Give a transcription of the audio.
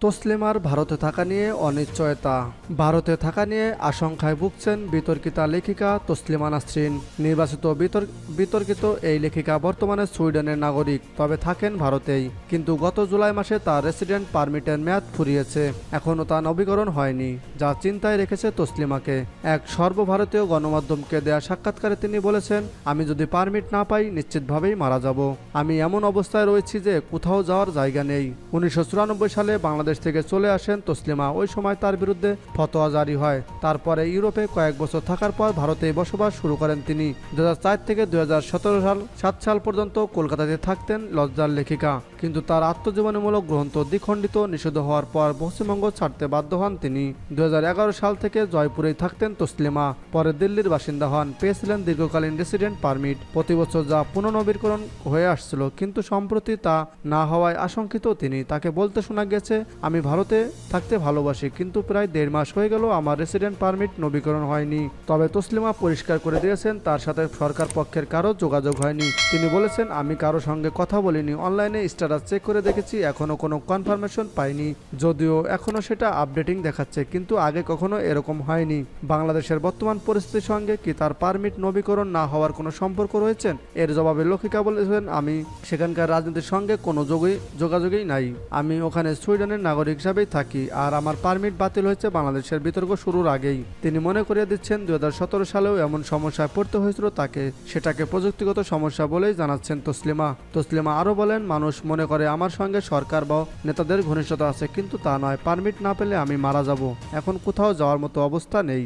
তসলিমার ভারতে থাকা নিয়ে অনিশ্চয়তা। ভারতে থাকা নিয়ে আশঙ্কায় ভুগছেন বিতর্কিতা লেখিকা তসলিমা নাসরিন। নির্বাচিত বিতর্কিত এই লেখিকা বর্তমানে সুইডেনের নাগরিক, তবে থাকেন ভারতেই। কিন্তু গত জুলাই মাসে তার রেসিডেন্ট পারমিটের মেয়াদ ফুরিয়েছে, এখনও তা নবীকরণ হয়নি, যা চিন্তায় রেখেছে তসলিমাকে। এক সর্বভারতীয় গণমাধ্যমকে দেয়া সাক্ষাৎকারে তিনি বলেছেন, আমি যদি পারমিট না পাই নিশ্চিতভাবেই মারা যাব। আমি এমন অবস্থায় রয়েছি যে কোথাও যাওয়ার জায়গা নেই। 1994 সালে বাংলাদেশ থেকে চলে আসেন তসলিমা। ওই সময় তার বিরুদ্ধে ফতোয়া জারি হয়। তারপরে ইউরোপে কয়েক বছর থাকার পর ভারতে বসবাস শুরু করেন তিনি। 2004 থেকে 2017 সাল পর্যন্ত কলকাতাতে থাকতেন লজ্জার লেখিকা। কিন্তু তার আত্মজীবনীমূলক গ্রন্থ দ্বিখণ্ডিত নিষিদ্ধ হওয়ার পর পশ্চিমবঙ্গ ছাড়তে বাধ্য হন তিনি। 2011 সাল থেকে জয়পুরেই থাকতেন তসলিমা, পরে দিল্লির বাসিন্দা হন। পেয়েছিলেন দীর্ঘকালীন রেসিডেন্ট পারমিট প্রতি বছর, যা পুনর্নবীকরণ হয়ে আসছিল, কিন্তু সম্প্রতি তা না হওয়ায় আশঙ্কিত তিনি। তাকে বলতে শোনা গেছে, আমি ভারতে থাকতে ভালোবাসি, কিন্তু প্রায় 1.5 মাস হয়ে গেল আমার রেসিডেন্ট পারমিট নবীকরণ হয়নি। তবে তসলিমা পরিষ্কার করে দিয়েছেন তার সাথে সরকার পক্ষের কারো যোগাযোগ হয়নি। তিনি বলেছেন, আমি কারো সঙ্গে কথা বলিনি, অনলাইনে স্ট্যাটাস চেক করে দেখেছি, এখনো কোনো কনফার্মেশন পাইনি। যদিও এখনো সেটা আপডেটিং দেখাচ্ছে, কিন্তু আগে কখনো এরকম হয়নি। বাংলাদেশের বর্তমান পরিস্থিতির সঙ্গে কি তার পারমিট নবীকরণ না হওয়ার কোনো সম্পর্ক রয়েছেন? এর জবাবে লেখিকা বলেছেন, আমি সেখানকার রাজনীতির সঙ্গে কোনো যোগাযোগই নাই। আমি ওখানে সুইডেনের নাগরিক হিসাবেই থাকি, আর আমার পারমিট বাতিল হয়েছে বাংলাদেশের বিতর্ক শুরুর আগেই। তিনি মনে করিয়ে দিচ্ছেন 2017 সালেও এমন সমস্যায় পড়তে হয়েছিল তাকে, সেটাকে প্রযুক্তিগত সমস্যা বলেই জানাচ্ছেন তসলিমা আরও বলেন, মানুষ মনে করে আমার সঙ্গে সরকার বা নেতাদের ঘনিষ্ঠতা আছে, কিন্তু তা নয়। পারমিট না পেলে আমি মারা যাব। এখন কোথাও যাওয়ার মতো অবস্থা নেই।